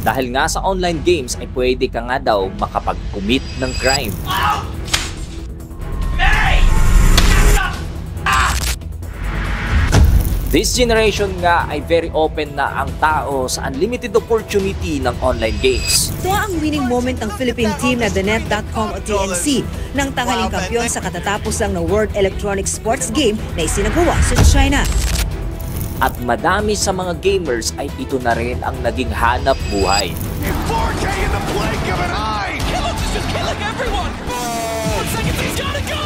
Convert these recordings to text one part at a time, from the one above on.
Dahil nga sa online games ay pwede ka nga daw makapag-commit ng crime. This generation nga ay very open na ang tao sa unlimited opportunity ng online games. Ito ang winning moment ng Philippine team na TheNet.com o TNC nang tanghaling kampiyon sa katatapos lang na World Electronic Sports Game na isinagawa sa China. At madami sa mga gamers ay ito na rin ang naging hanap buhay. 4K in the blink of an eye! Killers is just killing everyone! 1 second, he's gotta go!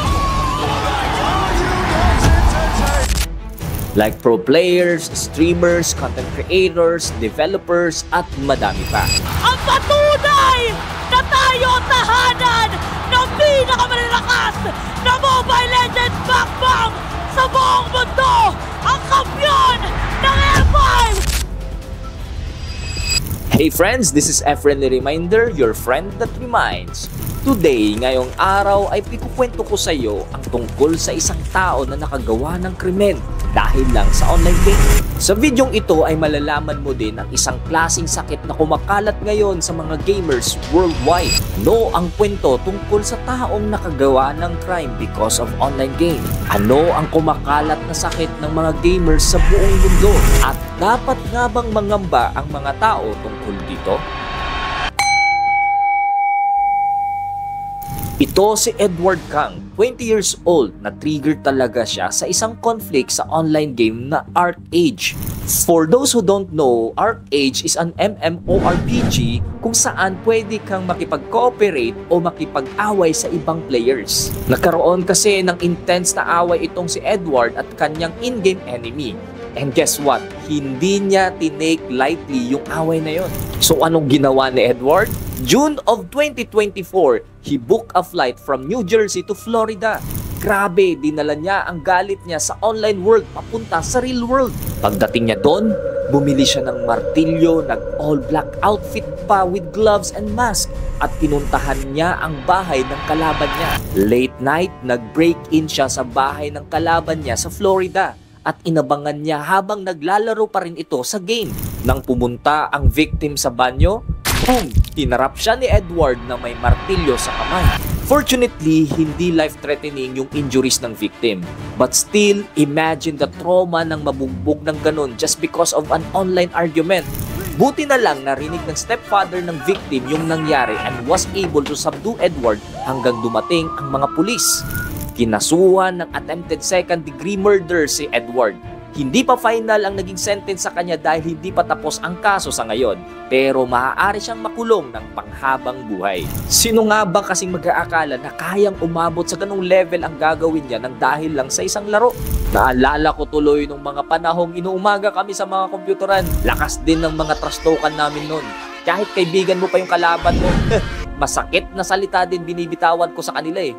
Like pro players, streamers, content creators, developers, at madami pa. Ang patunay na tayo tahanan ng pinakamalalakas na Mobile Legends backbang sa buong mundo! Ang kampiyon ng M5! Hey friends, this is a friendly reminder, your friend that reminds. Today, ngayong araw ay pikukwento ko sa iyo ang tungkol sa isang tao na nakagawa ng krimen dahil lang sa online game. Sa videong ito ay malalaman mo din ang isang klaseng sakit na kumakalat ngayon sa mga gamers worldwide. No ang kwento tungkol sa taong nakagawa ng crime because of online game. Ano ang kumakalat na sakit ng mga gamers sa buong mundo? At dapat nga bang mangamba ang mga tao tungkol dito? Ito si Edward Kang, 20 years old, na trigger talaga siya sa isang conflict sa online game na ArcheAge. For those who don't know, ArcheAge is an MMORPG kung saan pwede kang makipag-cooperate o makipag-away sa ibang players. Nagkaroon kasi ng intense na away itong si Edward at kanyang in-game enemy. And guess what? Hindi niya tinake lightly yung away na yon. So anong ginawa ni Edward? June of 2024, he booked a flight from New Jersey to Florida. Grabe, dinala niya ang galit niya sa online world papunta sa real world. Pagdating niya doon, bumili siya ng martilyo, nag-all black outfit pa with gloves and mask at pinuntahan niya ang bahay ng kalaban niya. Late night, nag-break-in siya sa bahay ng kalaban niya sa Florida at inabangan niya habang naglalaro pa rin ito sa game. Nang pumunta ang victim sa banyo, boom! Hinarap siya ni Edward na may martilyo sa kamay. Fortunately, hindi life-threatening yung injuries ng victim. But still, imagine the trauma ng mabugbog ng ganun just because of an online argument. Buti na lang narinig ng stepfather ng victim yung nangyari and was able to subdue Edward hanggang dumating ang mga pulis. Kinasuhan ng attempted second-degree murder si Edward. Hindi pa final ang naging sentence sa kanya dahil hindi pa tapos ang kaso sa ngayon, pero maaari siyang makulong ng panghabang buhay. Sino nga ba kasing mag-aakala na kayang umabot sa ganung level ang gagawin niya ng dahil lang sa isang laro? Naalala ko tuloy nung mga panahong inuumaga kami sa mga kompyuteran. Lakas din ng mga trastokan namin noon. Kahit kaibigan mo pa yung kalaban mo, masakit na salita din binibitawan ko sa kanila eh.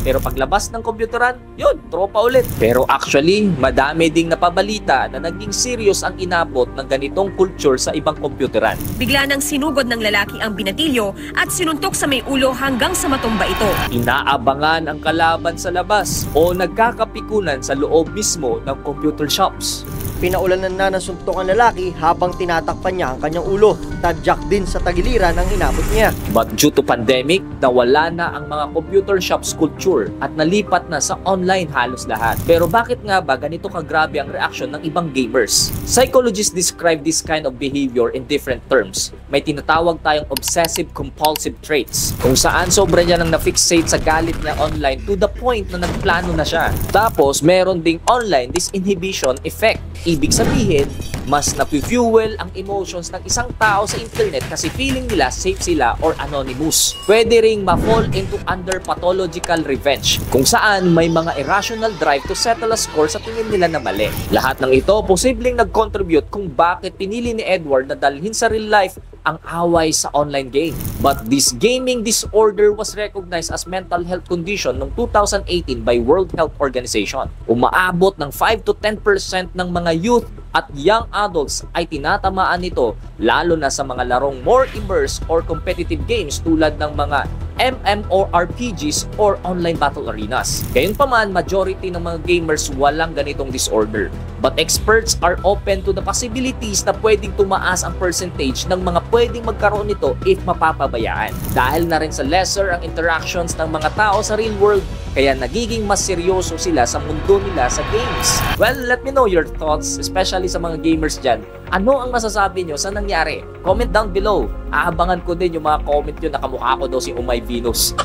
Pero paglabas ng kompyuteran, yun, tropa ulit. Pero actually, madami ding napabalita na naging serious ang inabot ng ganitong culture sa ibang kompyuteran. Bigla nang sinugod ng lalaki ang binatilyo at sinuntok sa may ulo hanggang sa matumba ito. Inaabangan ang kalaban sa labas o nagkakapikunan sa loob mismo ng computer shops. Pinaulanan na ng suntok ang lalaki habang tinatakpan niya ang kanyang ulo. Tadyak din sa tagiliran ang inabot niya. But due to pandemic, nawala na ang mga computer shops culture at nalipat na sa online halos lahat. Pero bakit nga ba ganito kagrabe ang reaksyon ng ibang gamers? Psychologists describe this kind of behavior in different terms. May tinatawag tayong obsessive-compulsive traits, kung saan sobra niya nang na-fixate sa galit niya online to the point na nagplano na siya. Tapos meron ding online disinhibition effect. Ibig sabihin, mas napi-fuel ang emotions ng isang tao sa internet kasi feeling nila safe sila or anonymous. Pwede ring ma-fall into under pathological revenge, kung saan may mga irrational drive to settle a score sa tingin nila na mali. Lahat ng ito posibleng nag-contribute kung bakit pinili ni Edward na dalhin sa real life ang away sa online game. But this gaming disorder was recognized as mental health condition noong 2018 by World Health Organization. Umaabot ng 5 to 10% ng mga youth at young adults ay tinatamaan nito, lalo na sa mga larong more immersed or competitive games tulad ng mga MMORPGs or online battle arenas. Gayunpaman, majority ng mga gamers walang ganitong disorder. But experts are open to the possibilities na pwedeng tumaas ang percentage ng mga pwedeng magkaroon nito if mapapabayaan. Dahil na rin sa lesser ang interactions ng mga tao sa real world, kaya nagiging mas seryoso sila sa mundo nila sa games. Well, let me know your thoughts, especially sa mga gamers dyan. Ano ang masasabi nyo sa nangyari? Comment down below. Aabangan ko din yung mga comment nyo na kamukha ko daw si Umay Venus.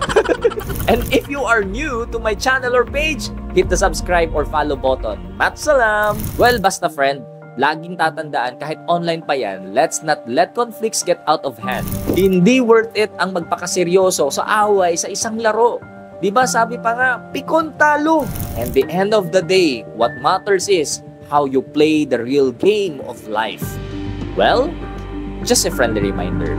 And if you are new to my channel or page, hit the subscribe or follow button. Matsalam! Well, basta friend, laging tatandaan kahit online pa yan, let's not let conflicts get out of hand. Hindi worth it ang magpakaseryoso sa away sa isang laro. Diba sabi pa nga, pikon talo. And the end of the day, what matters is how you play the real game of life. Well, just a friendly reminder.